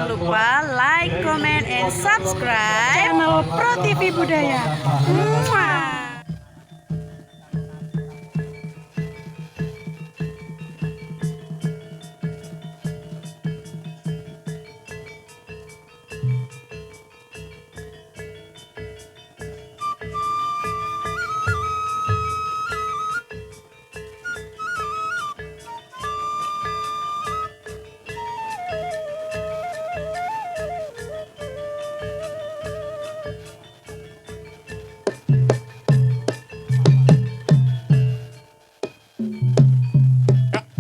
Jangan lupa like, comment, and subscribe channel Pro TV Budaya. Muah.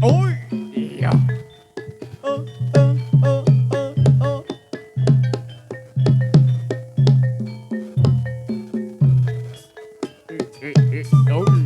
Ôi dạ. Ơ, ơ, ơ, ơ, ơ. Ôi.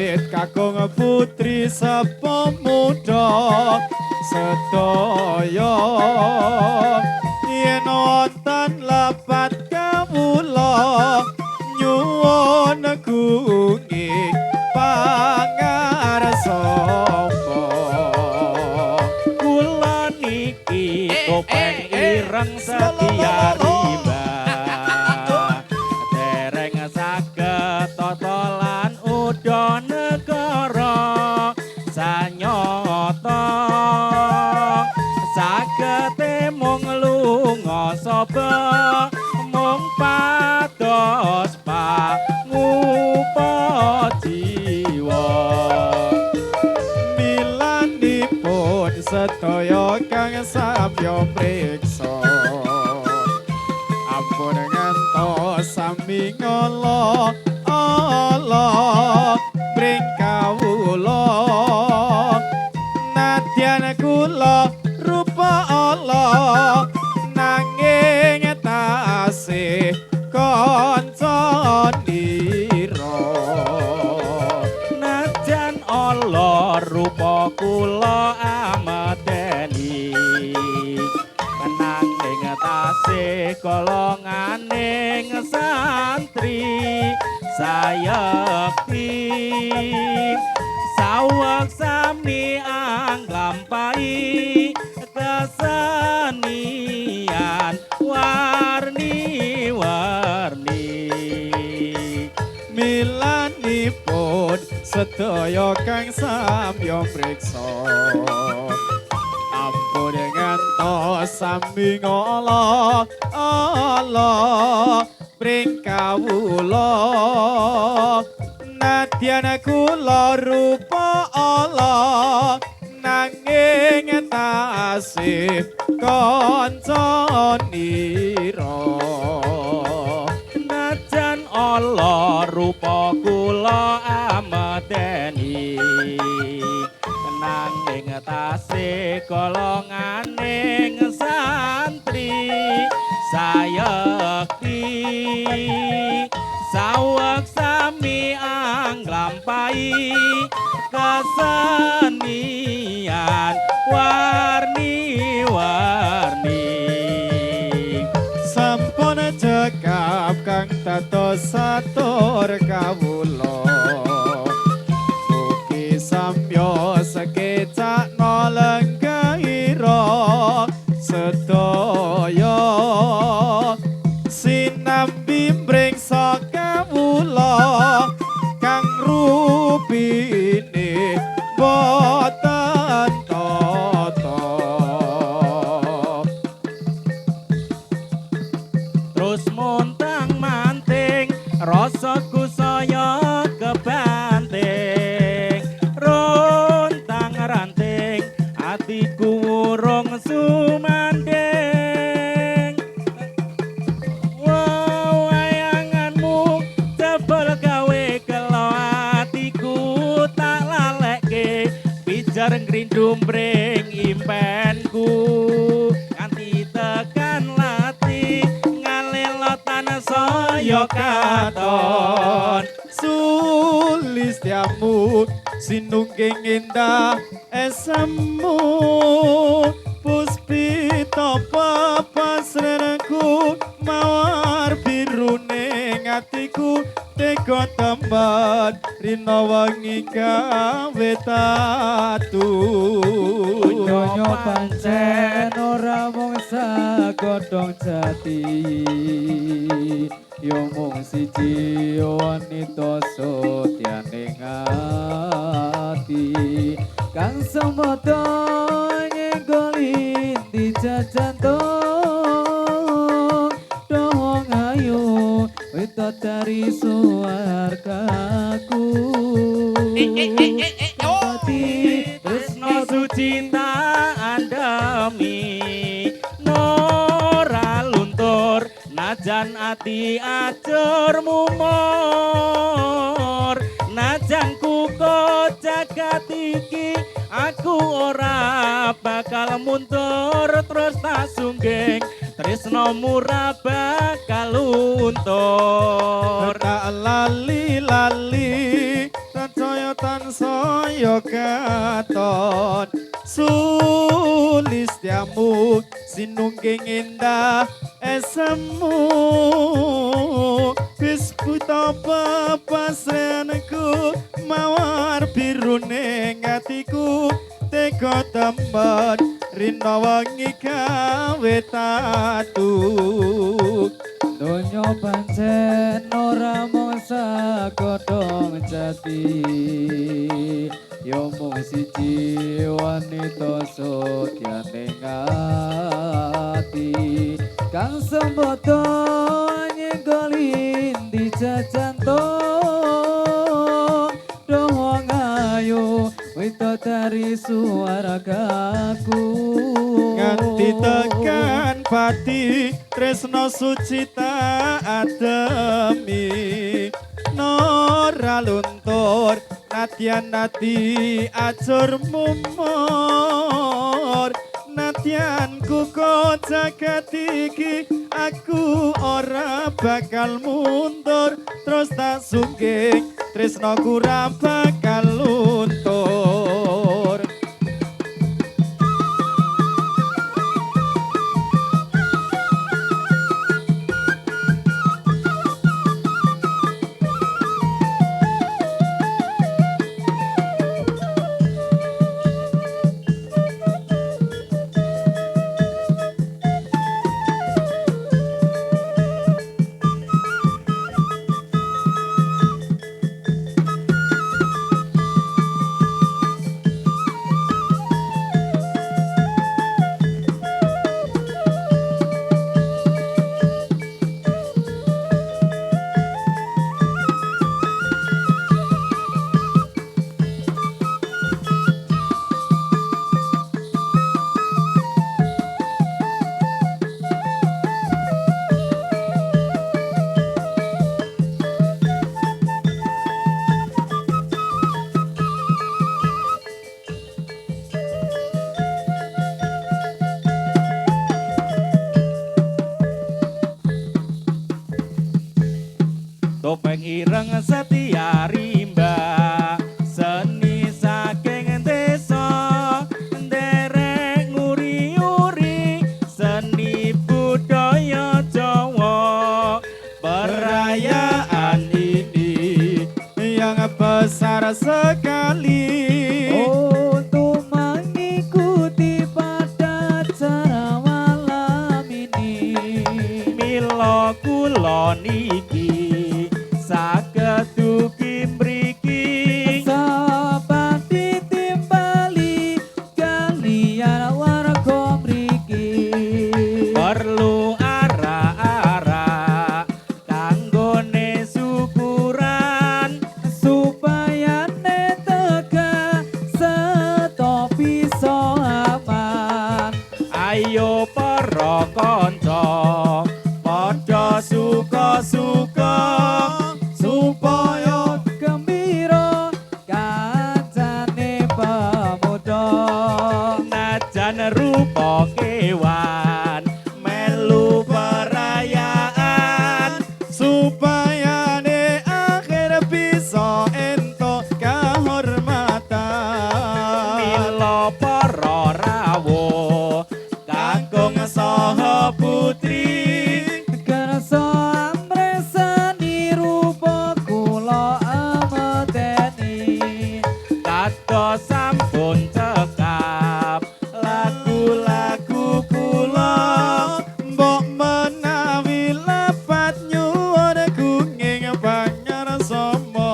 pamit kakung putri sepemuda sedaya yen wonten lepat kawula nyuwun gunging pangarsa kula niki topeng ireng setia riba dereng saged totolan uda negara sanyata saged mung lunga sapa mung pados pangupa jiwa milanipun sedaya kang samya priksa ampun ngantos sami ngala Allah bring kawula nadyan kula rupa Allah nanging tasih kanca nira najan Allah rupa kula amadeni nanging tasih golonganing santri sayekti saweg sami anglampahi kesenian warni-warni milanipun sedaya kang samya priksa ampun ngantos sami ngala Allah bring kawula nadyan kula rupa Allah nanging tasih kanca nira najan Allah rupa kula amadeni nanging tasih golonganing santri sayekti saweg sami anglampahi kesenian warni-warni sampun cekap kang tatos satur kawula mugi samya sekecak nolenggaira sedaya sinambi mringsa kawula kang rupine boten tata terus montang manting rasaku saya kebanting rontang ranting atiku urung sumanding wow wayanganmu jebol gawe kelo atiku tak lalekke pijar ngrindum bring impenku kanthi tekan lati ngalelotan saya katon sulistiamu sinungging indah esemu puspita papasrenku mawar birune ngatiku tega tembat rina wangi gawe tatu Donya pancen ora mung sagodhong jati yo mung siji wanita sotyaning ati kang semata nyenggoli di jajantung dohong ayu wita dari suargaku Tresno sucinta andami nora luntur najan ati acur mumur najan kuko jagat iki aku ora bakal mundur terus tak sungging tresno murah bakal luntur tak lali-lali tancaya tansaya katon sulistiamu sinungging indah esemu wis buta pasrenku mawar birune ngatiku tega temben rina wengi gawe tatu Donya pancen ora mung sagodhong jati yo mung siji wanita sotyaning ati kang sembodo nyenggoli di jajanto doh ngayu wito dari suara kaku nganti tekan pati tresno suci tak ademi nora luntur nadyan nadi ajur mumur nadyan kuko jagat iki aku ora bakal mundur terus tak sungging tresno ora bakal luntur. Topeng ireng setia rimba seni saking desa nderek nguri-uri seni budaya Jawa perayaan ini yang besar sekali untuk mengikuti pada acara malam ini mila kula niki saged dugi mriki sahabat ditimbali kalian warga mriki perlu ara-ara kanggone syukuran supaya netega seto bisa aman ayo para kanca padha suka-suka supaya gembira kancane pemuda najan rupa kewan melu perayaan supaya ne akhir bisa entuk kahormatan mila para rawuh kakung saha putri kersa amresani rupa kula ameteni kados sampun cekap lagu-lagu kula mbok menawi lepat nyuwun gunging panyarsama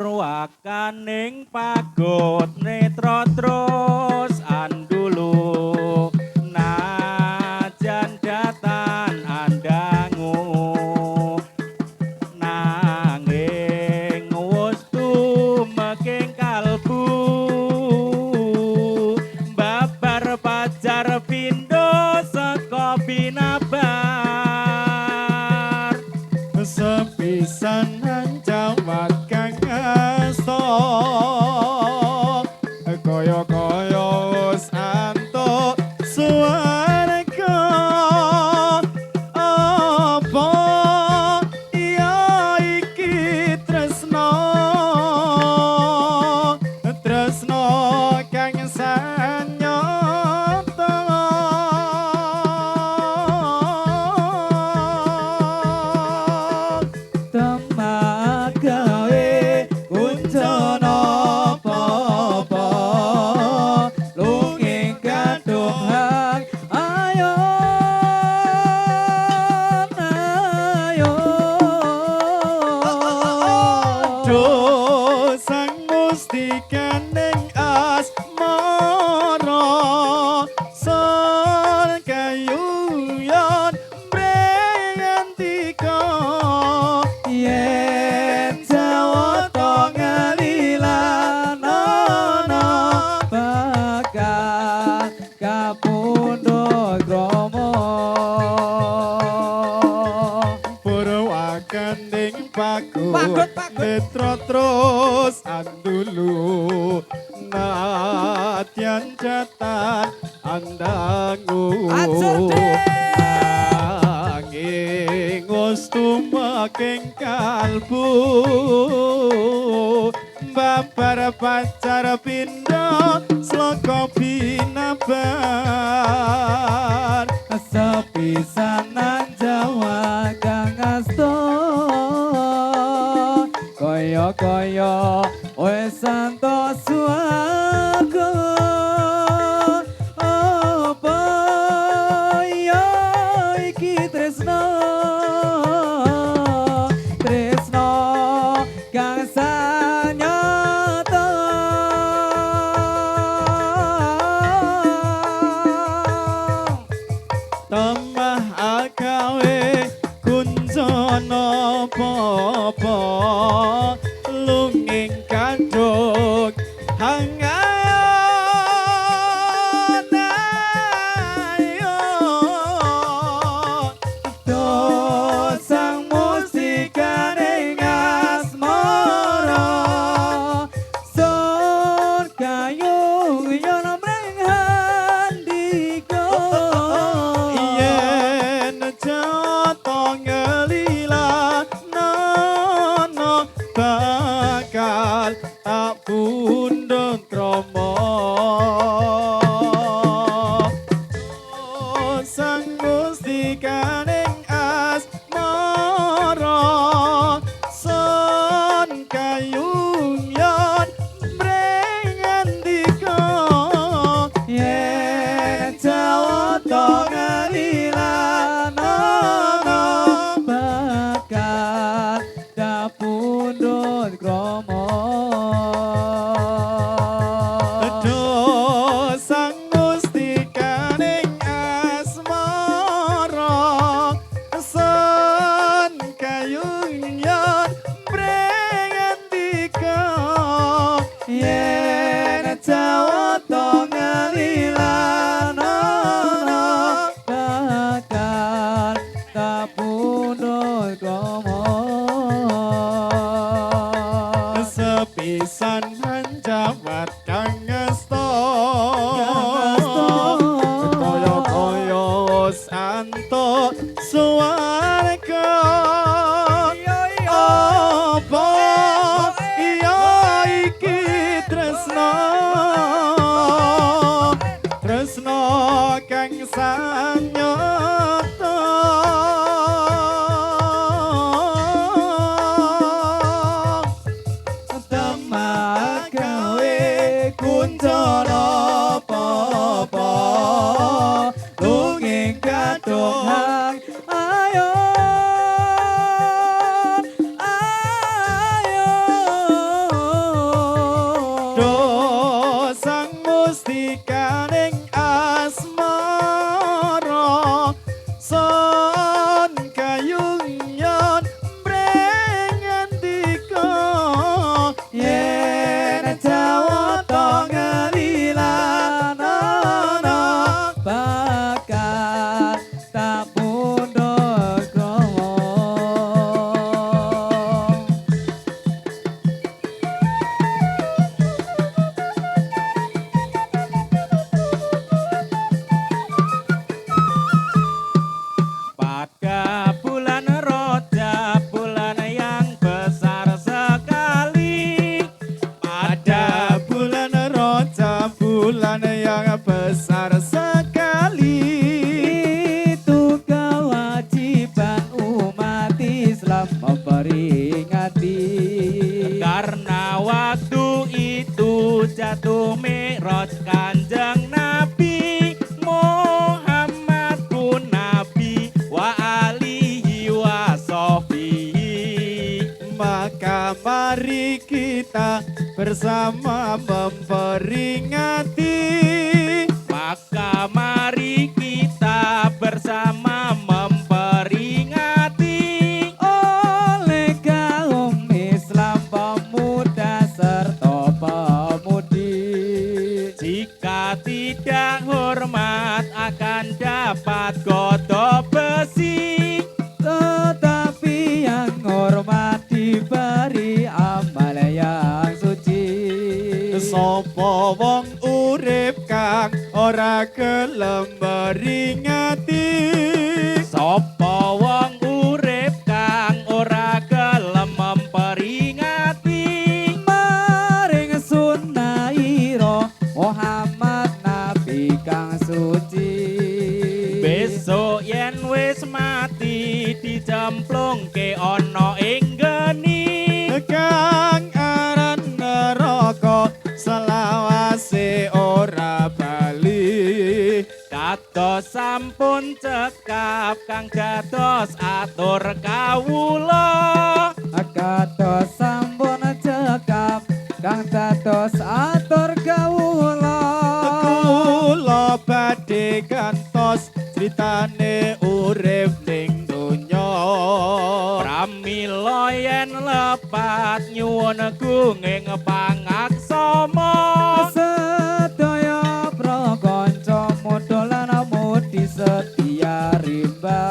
purwakaning pagot netra terus andulu najan datan andangu nanging wus tumeking kalbu ning asmara son kayuyon preyantika yen jawata ngelilanono bakal kapundhut krama purwakan ning paku Pagut. netra terus andulu nadyan jatan andangu Ajur, Dik. angin ngustumaking kalbu babar pacar pindha sloka binabar sepisanan Jawa kang asta kaya wis santos swarga apa ya iki tresno kang sanyata tambah agawe kunjana apa lunging kaduk hangat ayo dosang musikaning asmara son kayung yen mring handika yen jata ngelila nono bakal tak pundhut krama sang Gusti kaning asmara son kayung yon mrengandika yen jawata ngelilanono bakal kapundhut krama sang Gusti kaning asmara son kayung yon mrengandika yen jawata ngelilanono bakal kapundhut krama sepisan hanjawat kang ngasta kaya santo swarga apa iya iki tresno kang sanyata temagawe kuncana apa lunging kadohang ayo sang Gusti kaning asmara son kayung yon mrengandika yen jawata ngelilanono bakal tak pundhut krama Pada bulan Rajab, bulan yang besar sekali. pada bulan Rajab bulan yang besar sekali itu kewajiban umat Islam memperingati Karena waktu itu jatuh Mi'raj Kanjeng Nabi Muhammad pun Nabi wa alihi wa sahbihi. maka mari kita bersama memperingati. Maka mari kita bersama memperingati oleh kaum Islam pemuda serta pemudi. jika tidak hormat akan dapat godok besi. Tetapi yang hormat diberi amal yang suci. Sopo wong urip kang ora gelem beringati. Sopo wong urip kang ora gelem memperingati Maring sunaira Muhammad Nabi kang suci. besok yen wis mati dicemplungke ana ing geni. Kang aran neraka selawase ora bali. Dados sampun cekap kang dados atur kawula. Kados sampun cekap kang dados atur kawula. Kula badhe kantos critane urip ning donya. Pramila yen lepat nyuwun gunging pangaksama. Sedaya prakanca mudha lan mudi setia rimba.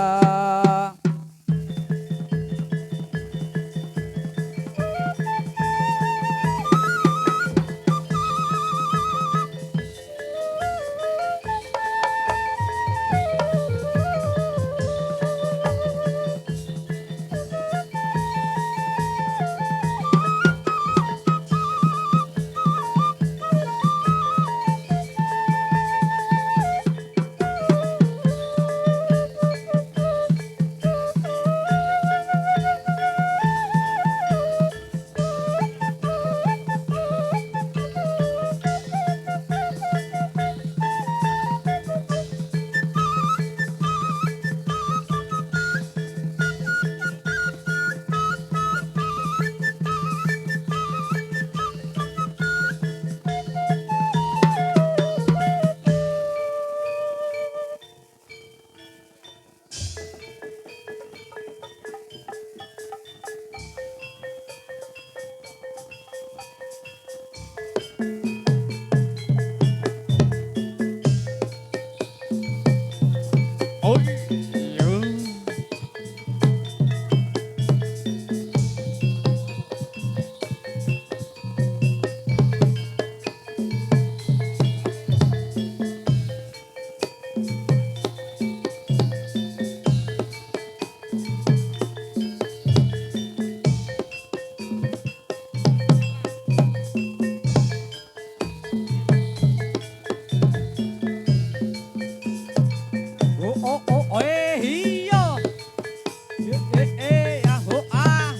Oh iya.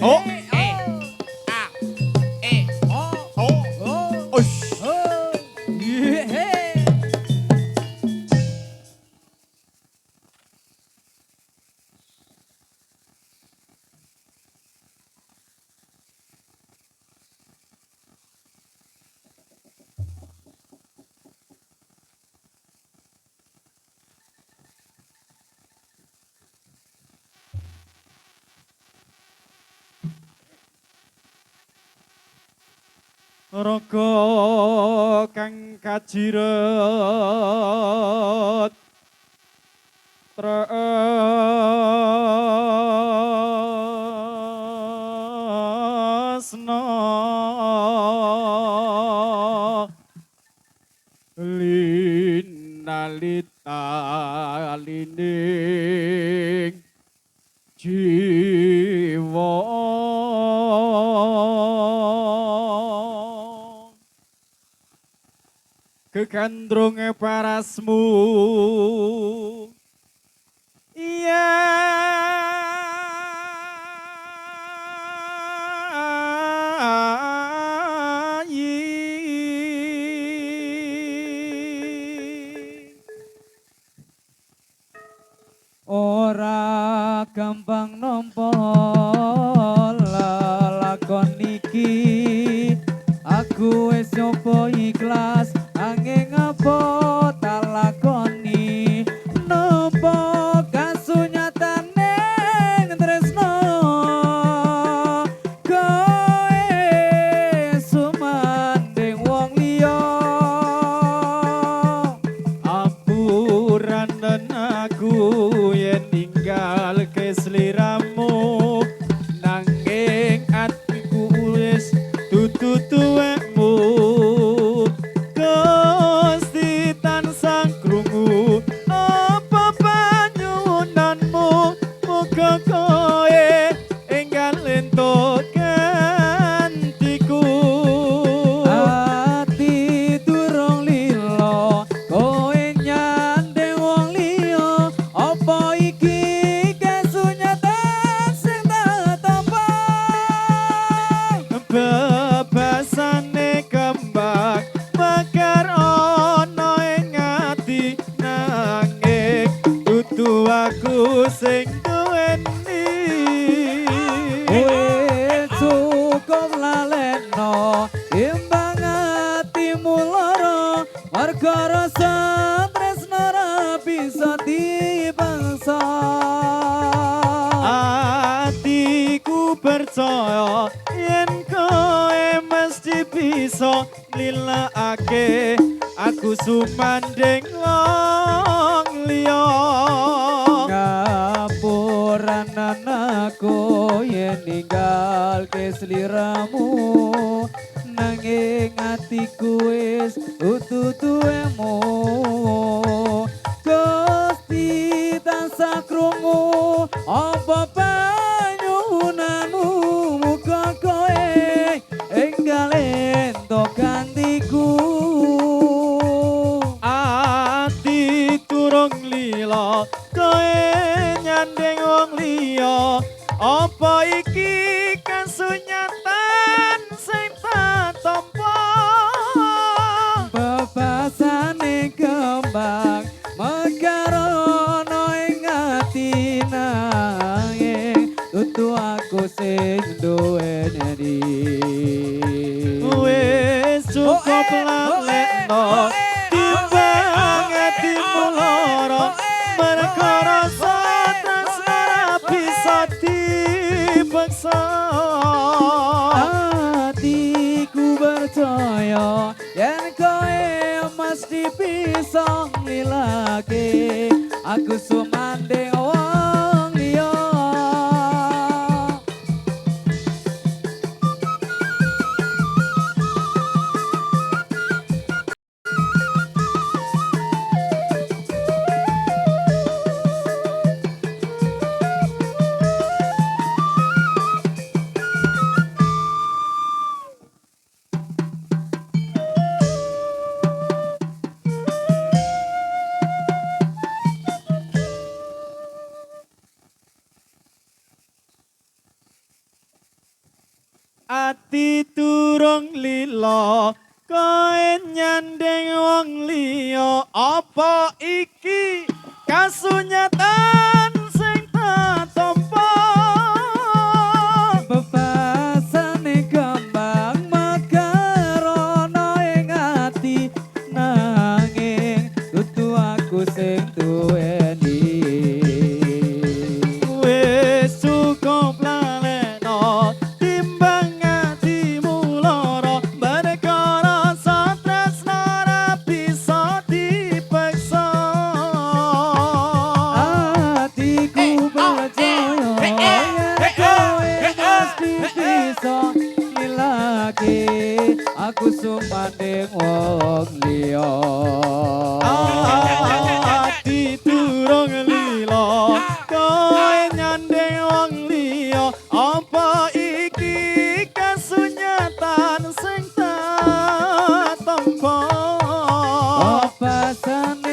Oh. Ush. Raga kang kajiret tresna linalita lining jiwa. Kegandrung parasmu iya ora gampang nampa lelakon iki. Aku Mergo rasa tresno ra bisa dibangsa. Atiku percaya yen kowe mesti bisa nilakake aku sumanding wong liya. Ngapuran anakku yen ninggal ke sliramu, nanging atiku wis ututuemu. Gusti tansah krungu apa panyuwunanmu, muga kowe enggal ento gantiku. Ati turung lila kowe nyandeng wong liya, apa iki kasunyatan sing tak tampa. Bebasane kembang mekarono ing ati nanging tutu aku sing duweni. Wis cukup lalekno timbang atimu lara, merga rasa tresno ra bisa dipaksa. Hatiku percaya yen kowe mesti bisa nglilake aku sumanding wong liya. Ati turung lila kowe nyandeng wong liya, apa iki kasunyatan sing tak tampa. Bebasane kembang mekarono ing ati nanging tutu aku sing duweni. Wis cukup lalekno timbang atimu lara, merga rasa tresno ra bisa dipaksa. Hatiku percaya yen kowe mesti bisa nilake aku sumanding wong liya. Ati turung lila kowe nyandeng wong liya, apa iki kasunyatan sing tak tampa. Pasan